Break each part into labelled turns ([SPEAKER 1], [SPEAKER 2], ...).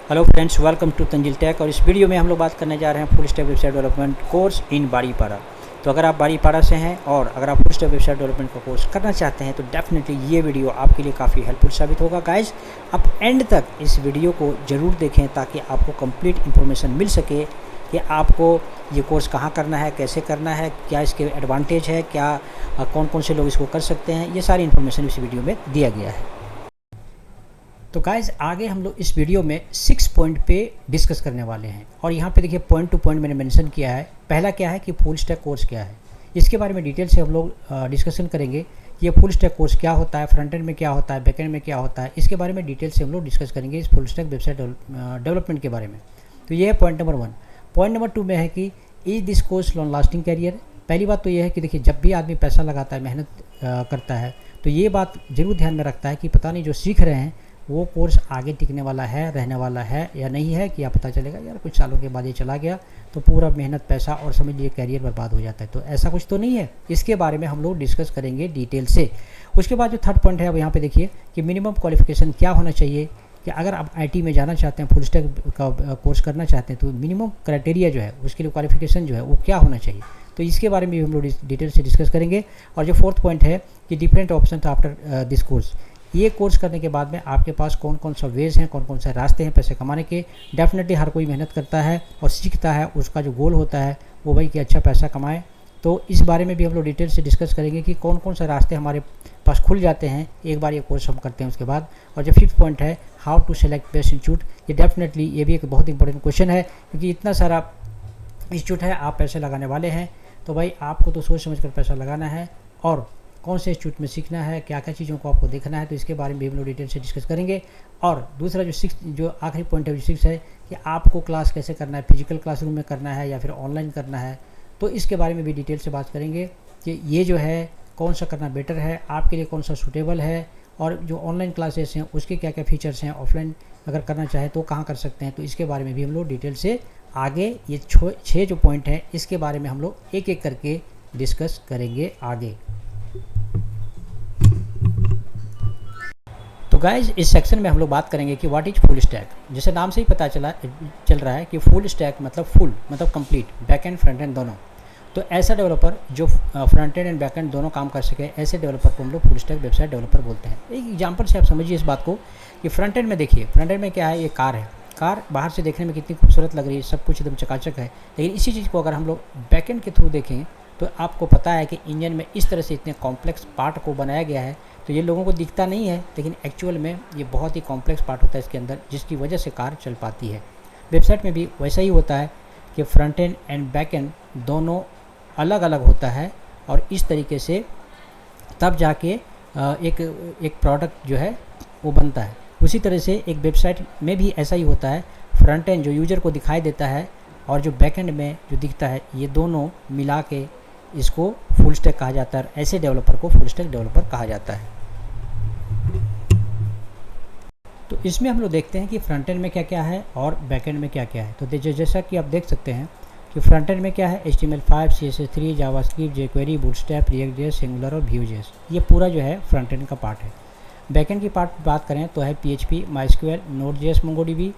[SPEAKER 1] Hello friends, welcome to Tanzil tech. और इस video में हम लोग बात करने जा रहे हैं full stack website development course in Baripada. तो अगर आप बारीपाड़ा से हैं और अगर आप फुल स्टैक वेबसाइट डेवलपमेंट का कोर्स करना चाहते हैं तो डेफिनेटली ये वीडियो आपके लिए काफ़ी हेल्पफुल साबित होगा। गाइज, आप एंड तक इस वीडियो को ज़रूर देखें ताकि आपको कंप्लीट इन्फॉर्मेशन मिल सके कि आपको ये कोर्स कहाँ करना है, कैसे करना है, क्या इसके एडवांटेज है, क्या कौन कौन से लोग इसको कर सकते हैं। ये सारी इन्फॉर्मेशन इस वीडियो में दिया गया है। तो गाइज़, आगे हम लोग इस वीडियो में 6 पॉइंट पे डिस्कस करने वाले हैं और यहाँ पे देखिए पॉइंट टू पॉइंट मैंने मेंशन किया है। पहला क्या है कि फुल स्टैक कोर्स क्या है, इसके बारे में डिटेल से हम लोग डिस्कशन करेंगे कि ये फुल स्टैक कोर्स क्या होता है, फ्रंट एंड में क्या होता है, बैक एंड में क्या होता है। इसके बारे में डिटेल से हम लोग डिस्कस करेंगे इस फुल स्टैक वेबसाइट डेवलपमेंट के बारे में। तो ये है पॉइंट नंबर 1। पॉइंट नंबर 2 में है कि is this course long lasting career. पहली बात तो ये है कि देखिए, जब भी आदमी पैसा लगाता है, मेहनत करता है, तो ये बात ज़रूर ध्यान में रखता है कि पता नहीं जो सीख रहे हैं वो कोर्स आगे टिकने वाला है, रहने वाला है या नहीं है। कि आप पता चलेगा यार कुछ सालों के बाद ये चला गया तो पूरा मेहनत, पैसा और समझ लीजिए कैरियर बर्बाद हो जाता है। तो ऐसा कुछ तो नहीं है। इसके बारे में हम लोग डिस्कस करेंगे डिटेल से। उसके बाद जो थर्ड पॉइंट है, अब यहाँ पे देखिए कि मिनिमम क्वालिफिकेशन क्या होना चाहिए। कि अगर आप आईटी में जाना चाहते हैं, फुल स्टैक का कोर्स करना चाहते हैं, तो मिनिमम क्राइटेरिया जो है उसके लिए क्वालिफिकेशन जो है वो क्या होना चाहिए। तो इसके बारे में भी हम लोग डिटेल से डिस्कस करेंगे। और जो फोर्थ पॉइंट है कि different option after this course. ये कोर्स करने के बाद में आपके पास कौन कौन सा वेज हैं, कौन कौन से रास्ते हैं पैसे कमाने के। डेफिनेटली हर कोई मेहनत करता है और सीखता है, उसका जो गोल होता है वो भाई कि अच्छा पैसा कमाए। तो इस बारे में भी हम लोग डिटेल से डिस्कस करेंगे कि कौन कौन से रास्ते हमारे पास खुल जाते हैं एक बार ये कोर्स हम करते हैं उसके बाद। और जो फिफ्थ पॉइंट है, how to select best institute. ये डेफिनेटली ये भी एक बहुत इंपॉर्टेंट क्वेश्चन है क्योंकि इतना सारा इंस्टीट्यूट है, आप पैसे लगाने वाले हैं तो भाई आपको तो सोच समझ कर पैसा लगाना है और कौन से इंस्टीट्यूट में सीखना है, क्या क्या चीज़ों को आपको देखना है। तो इसके बारे में भी हम लोग डिटेल से डिस्कस करेंगे। और दूसरा जो आखिरी पॉइंट है, जो 6 है कि आपको क्लास कैसे करना है, फिजिकल क्लासरूम में करना है या फिर ऑनलाइन करना है। तो इसके बारे में भी डिटेल से बात करेंगे कि ये जो है कौन सा करना बेटर है, आपके लिए कौन सा सूटेबल है और जो ऑनलाइन क्लासेस हैं उसके क्या क्या फीचर्स हैं, ऑफलाइन अगर करना चाहे तो कहाँ कर सकते हैं। तो इसके बारे में भी हम लोग डिटेल से आगे ये 6 जो पॉइंट हैं इसके बारे में हम लोग एक एक करके डिस्कस करेंगे आगे। तो गाइज, इस सेक्शन में हम लोग बात करेंगे कि व्हाट इज फुल स्टैक। जैसे नाम से ही पता चल रहा है कि फुल स्टैक मतलब फुल मतलब complete, back and front end दोनों। तो ऐसा डेवलपर जो फ्रंट एंड बैक एंड दोनों काम कर सके, ऐसे डेवलपर को हम लोग फुल स्टैक वेबसाइट डेवलपर बोलते हैं। एक एग्जांपल से आप समझिए इस बात को कि फ्रंट एंड में देखिए, फ्रंट एंड में क्या है, ये कार है। कार बाहर से देखने में कितनी खूबसूरत लग रही है, सब कुछ एकदम चकाचक है। लेकिन इसी चीज़ को अगर हम लोग बैक एंड के थ्रू देखें तो आपको पता है कि इंजन में इस तरह से इतने कॉम्प्लेक्स पार्ट को बनाया गया है। तो ये लोगों को दिखता नहीं है लेकिन एक्चुअल में ये बहुत ही कॉम्प्लेक्स पार्ट होता है इसके अंदर, जिसकी वजह से कार चल पाती है। वेबसाइट में भी वैसा ही होता है कि front end and back and दोनों अलग अलग होता है और इस तरीके से तब जाके एक प्रोडक्ट जो है वो बनता है। उसी तरह से एक वेबसाइट में भी ऐसा ही होता है। फ्रंट एंड जो यूज़र को दिखाई देता है और जो बैक एंड में जो दिखता है, ये दोनों मिला के इसको फुल स्टैक कहा जाता है। ऐसे डेवलपर को फुल स्टैक डेवलपर कहा जाता है। तो इसमें हम लोग देखते हैं कि फ्रंट एंड में क्या क्या है और बैक एंड में क्या क्या है। तो जैसा कि आप देख सकते हैं कि फ्रंट एंड में क्या है, HTML5, CSS3, JavaScript, jQuery, Bootstrap, रिएक्ट.js, एंगुलर और Vue.js। ये पूरा जो है फ्रंट एंड का पार्ट है। बैक एंड की बात करें तो है PHP, MySQL, Node.js, MongoDB,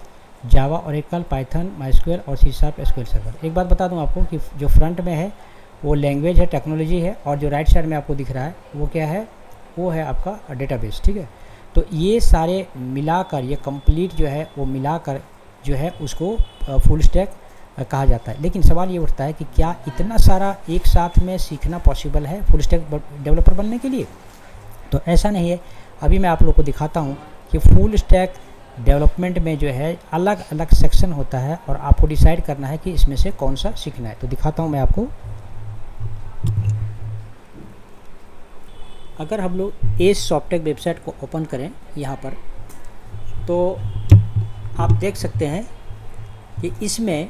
[SPEAKER 1] Java, Oracle, Python, MySQL और C# SQL सर्वर। एक बात बता दूं आपको कि जो फ्रंट में है वो लैंग्वेज है, टेक्नोलॉजी है, और जो राइट साइड में आपको दिख रहा है वो क्या है, वो है आपका डेटाबेस। ठीक है, तो ये सारे मिलाकर ये कंप्लीट जो है वो मिलाकर जो है उसको फुल स्टैक कहा जाता है। लेकिन सवाल ये उठता है कि क्या इतना सारा एक साथ में सीखना पॉसिबल है फुल स्टैक डेवलपर बनने के लिए। तो ऐसा नहीं है। अभी मैं आप लोग को दिखाता हूँ कि फुल स्टैक डेवलपमेंट में जो है अलग अलग सेक्शन होता है और आपको डिसाइड करना है कि इसमें से कौन सा सीखना है। तो दिखाता हूँ मैं आपको। अगर हम लोग एज सॉफ्टटेक वेबसाइट को ओपन करें यहाँ पर, तो आप देख सकते हैं कि इसमें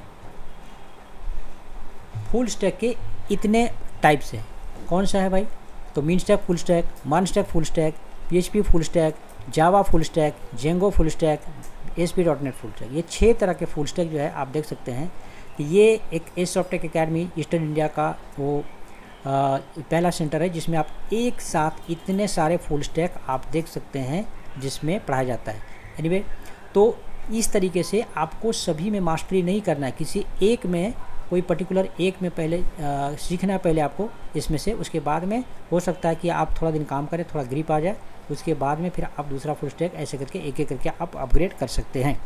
[SPEAKER 1] फुल स्टैक के इतने टाइप्स हैं। कौन सा है भाई, तो मीन स्टैक फुल स्टैक, मान stack full stack, PHP full stack, Java full stack, Django full stack, ASP.NET full stack. ये 6 तरह के फुल स्टैक जो है आप देख सकते हैं कि ये एक Edge Softtech Academy Eastern India का वो पहला सेंटर है जिसमें आप एक साथ इतने सारे फुल स्टैक आप देख सकते हैं जिसमें पढ़ाया जाता है। एनीवे, तो इस तरीके से आपको सभी में मास्टरी नहीं करना है, किसी एक में, कोई पर्टिकुलर एक में पहले सीखना है पहले आपको इसमें से, उसके बाद में हो सकता है कि आप थोड़ा दिन काम करें, थोड़ा ग्रिप आ जाए, उसके बाद में फिर आप दूसरा फुल स्टैक ऐसे करके एक एक करके आप अपग्रेड कर सकते हैं।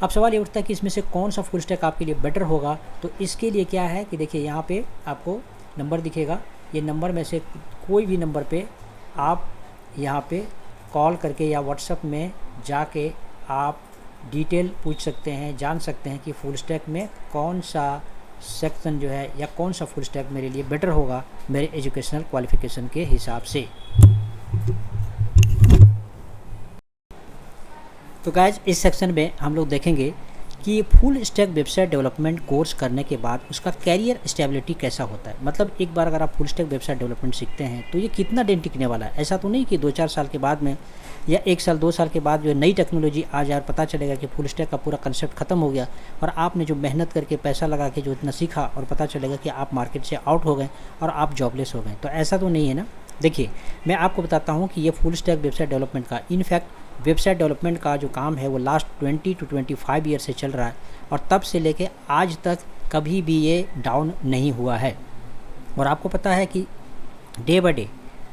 [SPEAKER 1] अब सवाल ये उठता है कि इसमें से कौन सा फुल स्टैक आपके लिए बेटर होगा। तो इसके लिए क्या है कि देखिए यहाँ पे आपको नंबर दिखेगा, ये नंबर में से कोई भी नंबर पे आप यहाँ पे कॉल करके या व्हाट्सएप में जाके आप डिटेल पूछ सकते हैं, जान सकते हैं कि फुल स्टैक में कौन सा सेक्शन जो है या कौन सा फुल स्टैक मेरे लिए बेटर होगा मेरे एजुकेशनल क्वालिफ़िकेशन के हिसाब से। तो गाइज इस सेक्शन में हम लोग देखेंगे कि full stack website development course करने के बाद उसका कैरियर स्टेबिलिटी कैसा होता है। मतलब एक बार अगर आप फुल स्टैक वेबसाइट डेवलपमेंट सीखते हैं तो ये कितना दिन टिकने वाला है। ऐसा तो नहीं कि 2-4 साल के बाद में या 1 साल 2 साल के बाद जो नई टेक्नोलॉजी आ जाए और पता चलेगा कि फुल स्टैक का पूरा कंसेप्ट खत्म हो गया और आपने जो मेहनत करके पैसा लगा के जो इतना सीखा और पता चलेगा कि आप मार्केट से आउट हो गए और आप जॉबलेस हो गए। तो ऐसा तो नहीं है ना। देखिए मैं आपको बताता हूँ कि ये फुल स्टैक वेबसाइट डेवलपमेंट का, इनफैक्ट वेबसाइट डेवलपमेंट का जो काम है वो लास्ट 20 to 25 ईयर से चल रहा है और तब से लेके आज तक कभी भी ये डाउन नहीं हुआ है। और आपको पता है कि डे बाय डे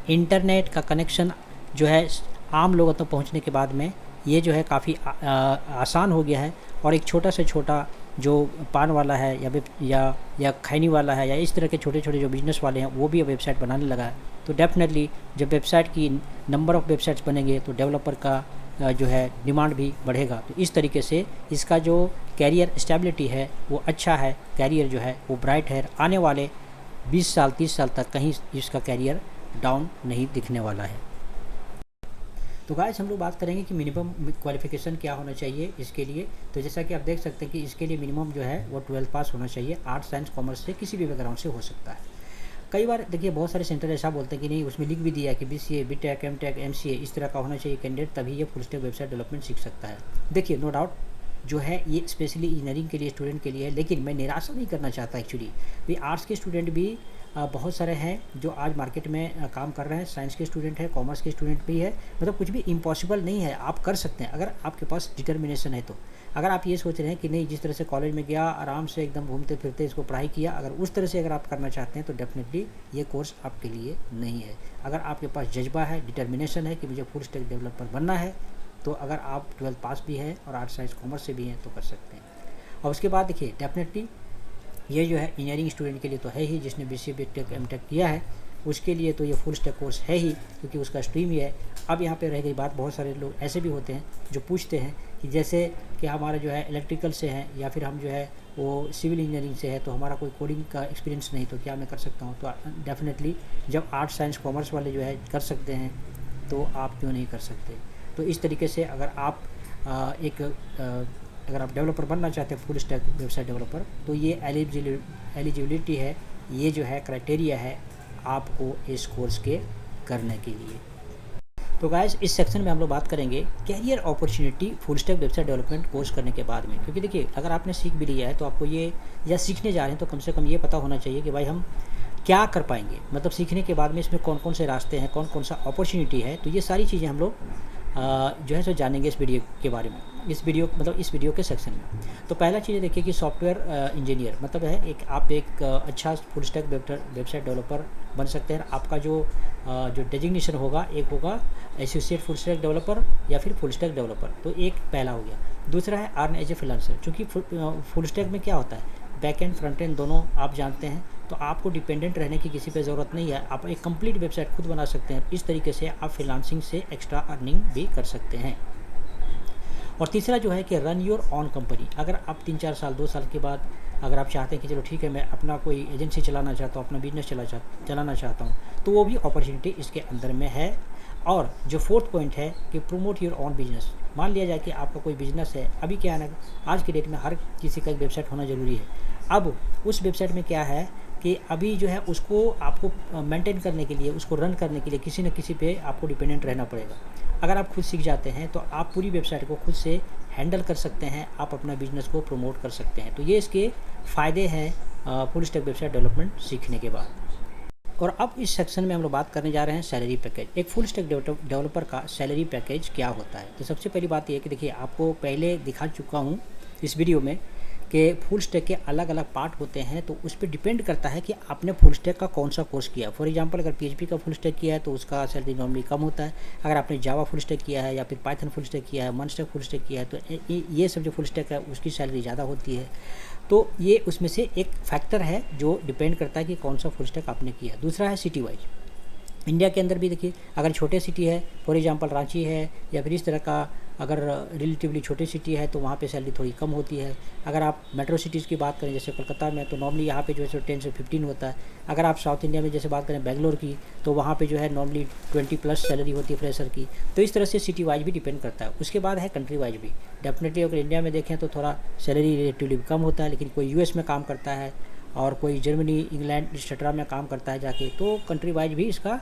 [SPEAKER 1] इंटरनेट का कनेक्शन जो है आम लोगों तक पहुंचने के बाद में ये जो है काफ़ी आसान हो गया है और एक छोटा से छोटा जो पान वाला है या खैनी वाला है या इस तरह के छोटे छोटे जो बिजनेस वाले हैं वो भी वेबसाइट बनाने लगा है। तो डेफिनेटली जब वेबसाइट की नंबर ऑफ़ वेबसाइट्स बनेंगे तो डेवलपर का जो है डिमांड भी बढ़ेगा। तो इस तरीके से इसका जो कैरियर स्टेबिलिटी है वो अच्छा है, कैरियर जो है वो ब्राइट है। आने वाले 20 साल 30 साल तक कहीं इसका कैरियर डाउन नहीं दिखने वाला है। तो गाइस हम लोग बात करेंगे कि मिनिमम क्वालिफ़िकेशन क्या होना चाहिए इसके लिए। तो जैसा कि आप देख सकते हैं कि इसके लिए मिनिमम जो है वो 12 पास होना चाहिए। आर्ट्स साइंस कॉमर्स से किसी भी बैकग्राउंड से हो सकता है। कई बार देखिए बहुत सारे सेंटर ऐसा बोलते हैं कि नहीं, उसमें लिख भी दिया कि BCA BTech MTech MCA इस तरह का होना चाहिए कैंडिडेट, तभी ये फुल स्टैक वेबसाइट डेवलपमेंट सीख सकता है। देखिए नो डाउट जो है ये स्पेशली इंजीनियरिंग के लिए स्टूडेंट के लिए है, लेकिन मैं निराशा नहीं करना चाहता एक्चुअली। भाई आर्ट्स के स्टूडेंट भी बहुत सारे हैं जो आज मार्केट में काम कर रहे हैं, साइंस के स्टूडेंट है, कॉमर्स के स्टूडेंट भी है। मतलब कुछ भी इम्पॉसिबल नहीं है, आप कर सकते हैं अगर आपके पास डिटर्मिनेशन है तो। अगर आप ये सोच रहे हैं कि नहीं जिस तरह से कॉलेज में गया आराम से एकदम घूमते फिरते इसको पढ़ाई किया, अगर उस तरह से अगर आप करना चाहते हैं तो डेफिनेटली ये कोर्स आपके लिए नहीं है। अगर आपके पास जज्बा है, डिटर्मिनेशन है कि मुझे फुल स्टैक डेवलपर बनना है, तो अगर आप 12 पास भी हैं और आर्ट्स साइंस कॉमर्स से भी हैं तो कर सकते हैं। और उसके बाद देखिए डेफिनेटली ये जो है इंजीनियरिंग स्टूडेंट के लिए तो है ही, जिसने BCA BTech MTech किया है उसके लिए तो ये फुल स्टैक कोर्स है ही, क्योंकि उसका स्ट्रीम ही है। अब यहाँ पे रह गई बात, बहुत सारे लोग ऐसे भी होते हैं जो पूछते हैं कि जैसे कि हमारा जो है इलेक्ट्रिकल से है या फिर हम जो है वो सिविल इंजीनियरिंग से है, तो हमारा कोई कोडिंग का एक्सपीरियंस नहीं, तो क्या मैं कर सकता हूँ? तो डेफिनेटली जब आर्ट्स साइंस कॉमर्स वाले जो है कर सकते हैं तो आप क्यों नहीं कर सकते? तो इस तरीके से अगर आप अगर आप डेवलपर बनना चाहते हैं फुल स्टैक वेबसाइट डेवलपर, तो ये एलिजिबिलिटी है, ये जो है क्राइटेरिया है आपको इस कोर्स के करने के लिए। तो गाइस इस सेक्शन में हम लोग बात करेंगे career opportunity full stack website development course करने के बाद में। क्योंकि देखिए अगर आपने सीख भी लिया है तो आपको ये या सीखने जा रहे हैं तो कम से कम ये पता होना चाहिए कि भाई हम क्या कर पाएंगे। मतलब सीखने के बाद में इसमें कौन कौन से रास्ते हैं, कौन कौन सा अपॉर्चुनिटी है, तो ये सारी चीज़ें हम लोग जो है सो जानेंगे इस वीडियो के बारे में, इस वीडियो के सेक्शन में। तो पहला चीज़ देखिए कि सॉफ्टवेयर इंजीनियर मतलब है आप एक अच्छा फुल स्टैक वेबसाइट डेवलपर बन सकते हैं। आपका जो डेजिग्नेशन होगा, एक होगा एसोसिएट फुल स्टैक डेवलपर या फिर फुल स्टैक डेवलपर, तो एक पहला हो गया। दूसरा है अर्न एज ए फ्रीलांसर। चूँकि फुल स्टैक में क्या होता है, बैक एंड फ्रंट एंड दोनों आप जानते हैं, तो आपको डिपेंडेंट रहने की किसी पे ज़रूरत नहीं है, आप एक कंप्लीट वेबसाइट खुद बना सकते हैं। इस तरीके से आप फ्रीलांसिंग से एक्स्ट्रा अर्निंग भी कर सकते हैं। और तीसरा जो है कि रन योर ऑन कंपनी। अगर आप 3-4 साल 2 साल के बाद अगर आप चाहते हैं कि चलो ठीक है मैं अपना कोई एजेंसी चलाना चाहता हूँ, अपना बिजनेस चलाना चाहता हूँ, तो वो भी अपॉर्चुनिटी इसके अंदर में है। और जो फोर्थ पॉइंट है कि प्रोमोट योर ऑन बिजनेस। मान लिया जाए कि आपका कोई बिजनेस है, अभी क्या है ना, आज की डेट में हर किसी का एक वेबसाइट होना ज़रूरी है। अब उस वेबसाइट में क्या है कि अभी जो है उसको आपको मेंटेन करने के लिए, उसको रन करने के लिए किसी न किसी पे आपको डिपेंडेंट रहना पड़ेगा। अगर आप खुद सीख जाते हैं तो आप पूरी वेबसाइट को खुद से हैंडल कर सकते हैं, आप अपना बिजनेस को प्रमोट कर सकते हैं। तो ये इसके फ़ायदे हैं फुल स्टैक वेबसाइट डेवलपमेंट सीखने के बाद। और अब इस सेक्शन में हम लोग बात करने जा रहे हैं सैलरी पैकेज। एक फुल स्टैक डेवलपर का सैलरी पैकेज क्या होता है। तो सबसे पहली बात ये है कि देखिए, आपको पहले दिखा चुका हूँ इस वीडियो में कि फुल स्टैक के अलग अलग पार्ट होते हैं, तो उस पर डिपेंड करता है कि आपने फुल स्टैक का कौन सा कोर्स किया। फॉर एग्जांपल, अगर PHP का फुल स्टैक किया है तो उसका सैलरी नॉर्मली कम होता है। अगर आपने जावा फुल स्टैक किया है या फिर पाइथन फुल स्टैक किया है, मनस्टैक फुल स्टैक किया है, तो ये सब जो फुल स्टैक है उसकी सैलरी ज़्यादा होती है। तो ये उसमें से एक फैक्टर है जो डिपेंड करता है कि कौन सा फुल स्टैक आपने किया। दूसरा है सिटी वाइज। इंडिया के अंदर भी देखिए, अगर छोटे सिटी है, फॉर एग्जांपल रांची है या फिर इस तरह का अगर रिलेटिवली छोटी सिटी है तो वहाँ पे सैलरी थोड़ी कम होती है। अगर आप मेट्रो सिटीज़ की बात करें जैसे कोलकाता में, तो नॉर्मली यहाँ पे जो है 10 से 15 होता है। अगर आप साउथ इंडिया में जैसे बात करें बेंगलोर की, तो वहाँ पे जो है नॉर्मली 20+ सैलरी होती है फ्रेशर की। तो इस तरह से सिटी वाइज भी डिपेंड करता है। उसके बाद है कंट्री वाइज भी। डेफिनेटली अगर इंडिया में देखें तो थोड़ा सैलरी रिलेटिवली कम होता है, लेकिन कोई US में काम करता है और कोई जर्मनी, इंग्लैंड, एक्सेट्रा में काम करता है जाके, तो कंट्री वाइज भी इसका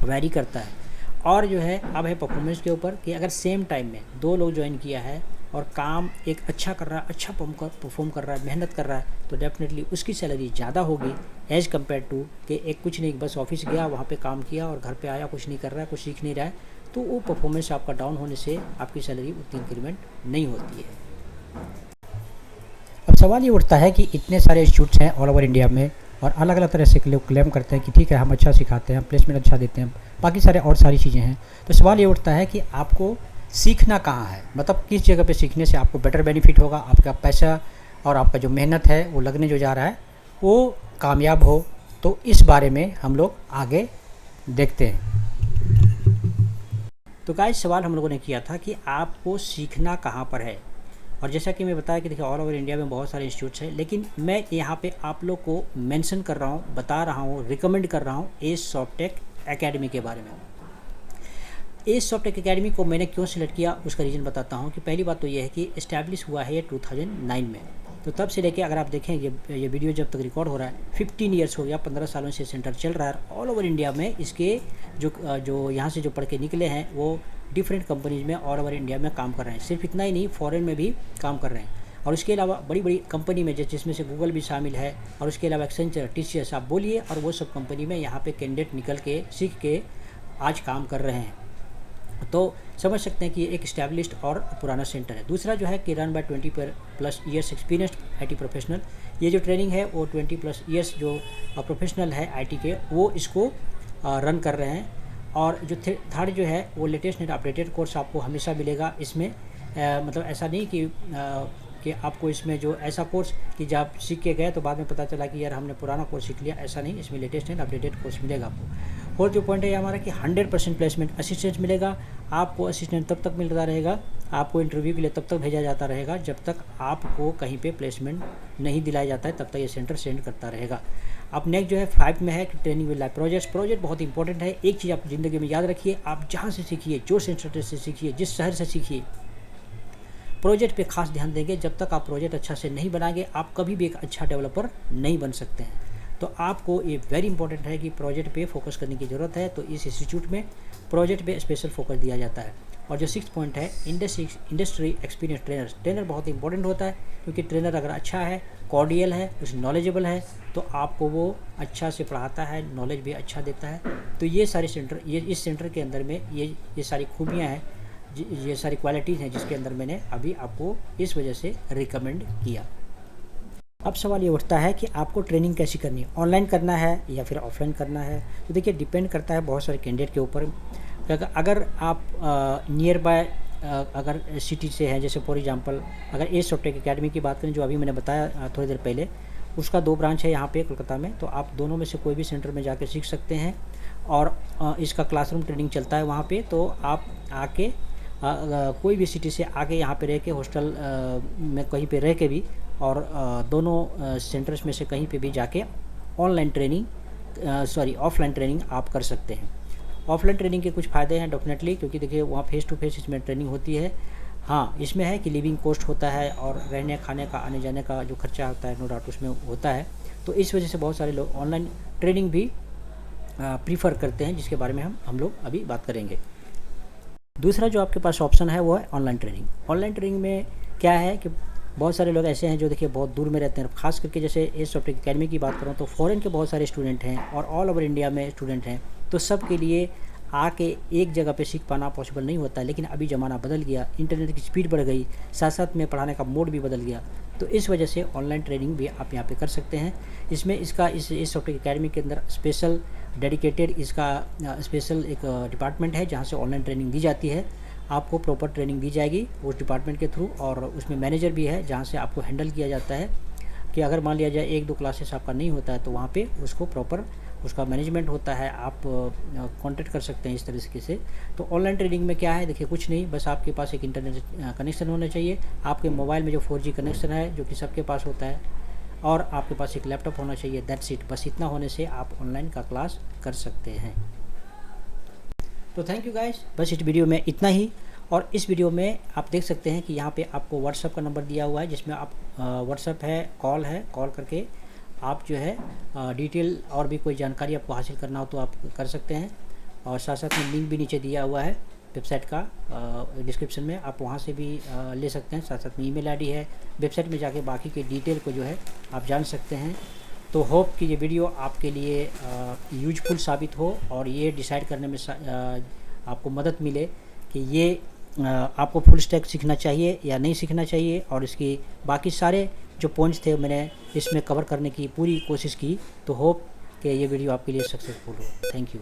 [SPEAKER 1] वैरी करता है। और जो है अब है परफॉर्मेंस के ऊपर कि अगर सेम टाइम में 2 लोग ज्वाइन किया है और काम एक अच्छा कर रहा है, अच्छा परफॉर्म कर रहा है, मेहनत कर रहा है, तो डेफिनेटली उसकी सैलरी ज़्यादा होगी एज़ कम्पेयर टू कि एक कुछ नहीं, बस ऑफिस गया, वहाँ पे काम किया और घर पे आया, कुछ नहीं कर रहा है, कुछ सीख नहीं रहा है। तो वो परफॉर्मेंस आपका डाउन होने से आपकी सैलरी उतनी इंक्रीमेंट नहीं होती है। अब सवाल ये उठता है कि इतने सारे इंस्टीट्यूट्स हैं ऑल ओवर इंडिया में और अलग अलग तरह से लोग क्लेम करते हैं कि ठीक है हम अच्छा सिखाते हैं, प्लेसमेंट अच्छा देते हैं, बाकी सारे और सारी चीज़ें हैं। तो सवाल ये उठता है कि आपको सीखना कहाँ है, मतलब किस जगह पे सीखने से आपको बेटर बेनिफिट होगा, आपका पैसा और आपका जो मेहनत है वो लगने जो जा रहा है वो कामयाब हो। तो इस बारे में हम लोग आगे देखते हैं। तो गाइस, सवाल हम लोगों ने किया था कि आपको सीखना कहाँ पर है। और जैसा कि मैं बताया कि देखिए ऑल ओवर इंडिया में बहुत सारे इंस्टीट्यूट्स हैं, लेकिन मैं यहाँ पे आप लोग को मेंशन कर रहा हूँ, बता रहा हूँ, रिकमेंड कर रहा हूँ एज सॉफ्टेक एकेडमी के बारे में। एज सॉफ्टेक एकेडमी को मैंने क्यों सिलेक्ट किया उसका रीज़न बताता हूँ। कि पहली बात तो ये है कि इस्टेब्लिश हुआ है ये 2009 में। तो तब से लेके अगर आप देखें ये वीडियो जब तक रिकॉर्ड हो रहा है 15 ईयर्स हो गया, 15 सालों से सेंटर चल रहा है। ऑल ओवर इंडिया में इसके जो यहाँ से जो पढ़ के निकले हैं वो डिफरेंट कंपनीज में ऑल ओवर इंडिया में काम कर रहे हैं। सिर्फ इतना ही नहीं, फॉरेन में भी काम कर रहे हैं। और उसके अलावा बड़ी बड़ी कंपनी में जिसमें से गूगल भी शामिल है, और उसके अलावा एक्सेंचर, TCS आप बोलिए, और वो सब कंपनी में यहाँ पे कैंडिडेट निकल के सीख के आज काम कर रहे हैं। तो समझ सकते हैं कि ये एक इस्टेब्लिश्ड और पुराना सेंटर है। दूसरा जो है कि run by 20+ years experienced IT professional. ये जो ट्रेनिंग है वो 20+ ईयर्स जो प्रोफेशनल है IT के, वो इसको रन कर रहे हैं। और जो थर्ड जो है वो लेटेस्ट एंड अपडेटेड कोर्स आपको हमेशा मिलेगा इसमें। मतलब ऐसा नहीं कि आपको इसमें जो ऐसा कोर्स कि जब आप सीख के गए तो बाद में पता चला कि यार हमने पुराना कोर्स सीख लिया, ऐसा नहीं। इसमें लेटेस्ट एंड अपडेटेड कोर्स मिलेगा आपको। और जो पॉइंट है हमारा कि 100% प्लेसमेंट असिस्टेंट मिलेगा आपको। असिस्टेंट तब तक मिलता रहेगा, आपको इंटरव्यू के लिए तब तक भेजा जाता रहेगा जब तक आपको कहीं पे प्लेसमेंट नहीं दिलाया जाता है, तब तक ये सेंटर सेंड करता रहेगा। अब नेक्स्ट जो है 5 में है कि ट्रेनिंग विद लाइव प्रोजेक्ट बहुत इंपॉर्टेंट है। एक चीज़ आप ज़िंदगी में याद रखिए, आप जहाँ से सीखिए, जो सेंटर से सीखिए, जिस शहर से सीखिए, प्रोजेक्ट पे खास ध्यान देंगे। जब तक आप प्रोजेक्ट अच्छा से नहीं बनाएंगे आप कभी भी एक अच्छा डेवलपर नहीं बन सकते हैं। तो आपको ये वेरी इंपॉर्टेंट है कि प्रोजेक्ट पे फोकस करने की ज़रूरत है। तो इस इंस्टीट्यूट में प्रोजेक्ट पे स्पेशल फोकस दिया जाता है। और जो 6th पॉइंट है इंडस्ट्री एक्सपीरियंस ट्रेनर बहुत इंपॉर्टेंट होता है, क्योंकि ट्रेनर अगर अच्छा है, कॉर्डियल है, कुछ नॉलेजेबल है, तो आपको वो अच्छा से पढ़ाता है, नॉलेज भी अच्छा देता है। तो ये सारे सेंटर, ये इस सेंटर के अंदर में ये सारी खूबियाँ हैं, ये सारी क्वालिटीज़ हैं जिसके अंदर मैंने अभी आपको इस वजह से रिकमेंड किया। अब सवाल ये उठता है कि आपको ट्रेनिंग कैसी करनी है, ऑनलाइन करना है या फिर ऑफलाइन करना है। तो देखिए डिपेंड करता है बहुत सारे कैंडिडेट के ऊपर। अगर आप नियर बाय अगर सिटी से हैं, जैसे फॉर एग्जांपल अगर एज सॉफ्टेक एकेडमी की बात करें जो अभी मैंने बताया थोड़ी देर पहले, उसका 2 ब्रांच है यहाँ पे कोलकाता में। तो आप दोनों में से कोई भी सेंटर में जाके सीख सकते हैं। और इसका क्लासरूम ट्रेनिंग चलता है वहाँ पे। तो आप आके कोई भी सिटी से आके यहाँ पे रह के हॉस्टल में कहीं पे रह के भी, और दोनों सेंटर्स में से कहीं पे भी जाके ऑफलाइन ट्रेनिंग आप कर सकते हैं। ऑफलाइन ट्रेनिंग के कुछ फ़ायदे हैं डेफिनेटली, क्योंकि देखिए वहाँ फेस टू फेस इसमें ट्रेनिंग होती है। हाँ, इसमें है कि लिविंग कॉस्ट होता है और रहने खाने का, आने जाने का जो खर्चा होता है, नो डाउट उसमें होता है। तो इस वजह से बहुत सारे लोग ऑनलाइन ट्रेनिंग भी प्रीफर करते हैं, जिसके बारे में हम लोग अभी बात करेंगे। दूसरा जो आपके पास ऑप्शन है वो है ऑनलाइन ट्रेनिंग। ऑनलाइन ट्रेनिंग में क्या है कि बहुत सारे लोग ऐसे हैं जो देखिए बहुत दूर में रहते हैं, खास करके जैसे एज सॉफ्टवेयर अकेडमी की बात करूँ तो फ़ॉरेन के बहुत सारे स्टूडेंट हैं और ऑल ओवर इंडिया में स्टूडेंट हैं। तो सब के लिए आके एक जगह पे सीख पाना पॉसिबल नहीं होता है, लेकिन अभी ज़माना बदल गया, इंटरनेट की स्पीड बढ़ गई, साथ साथ में पढ़ाने का मोड भी बदल गया। तो इस वजह से ऑनलाइन ट्रेनिंग भी आप यहाँ पे कर सकते हैं। इसमें इसका इस सॉफ्टवेयर अकेडमी के अंदर स्पेशल डेडिकेटेड इसका स्पेशल एक डिपार्टमेंट है जहाँ से ऑनलाइन ट्रेनिंग दी जाती है। आपको प्रॉपर ट्रेनिंग दी जाएगी उस डिपार्टमेंट के थ्रू, और उसमें मैनेजर भी है जहाँ से आपको हैंडल किया जाता है कि अगर मान लिया जाए 1-2 क्लासेस आपका नहीं होता है तो वहाँ पे उसको प्रॉपर उसका मैनेजमेंट होता है, आप कांटेक्ट कर सकते हैं इस तरीके से। तो ऑनलाइन ट्रेनिंग में क्या है, देखिए कुछ नहीं, बस आपके पास एक इंटरनेट कनेक्शन होना चाहिए, आपके मोबाइल में जो 4G कनेक्शन है जो कि सबके पास होता है, और आपके पास एक लैपटॉप होना चाहिए, दैट्स इट। बस इतना होने से आप ऑनलाइन का क्लास कर सकते हैं। तो थैंक यू गाइस, बस इस वीडियो में इतना ही। और इस वीडियो में आप देख सकते हैं कि यहाँ पे आपको व्हाट्सएप का नंबर दिया हुआ है, जिसमें आप व्हाट्सएप है, कॉल करके आप जो है डिटेल और भी कोई जानकारी आपको हासिल करना हो तो आप कर सकते हैं। और साथ साथ में लिंक भी नीचे दिया हुआ है वेबसाइट का डिस्क्रिप्शन में, आप वहाँ से भी ले सकते हैं। साथ साथ में ईमेल आईडी है, वेबसाइट में जाके बाकी के डिटेल को जो है आप जान सकते हैं। तो होप कि ये वीडियो आपके लिए यूजफुल साबित हो और ये डिसाइड करने में आपको मदद मिले कि ये आपको फुल स्टैक सीखना चाहिए या नहीं सीखना चाहिए, और इसकी बाकी सारे जो पॉइंट्स थे मैंने इसमें कवर करने की पूरी कोशिश की। तो होप कि ये वीडियो आपके लिए सक्सेसफुल हो। Thank you.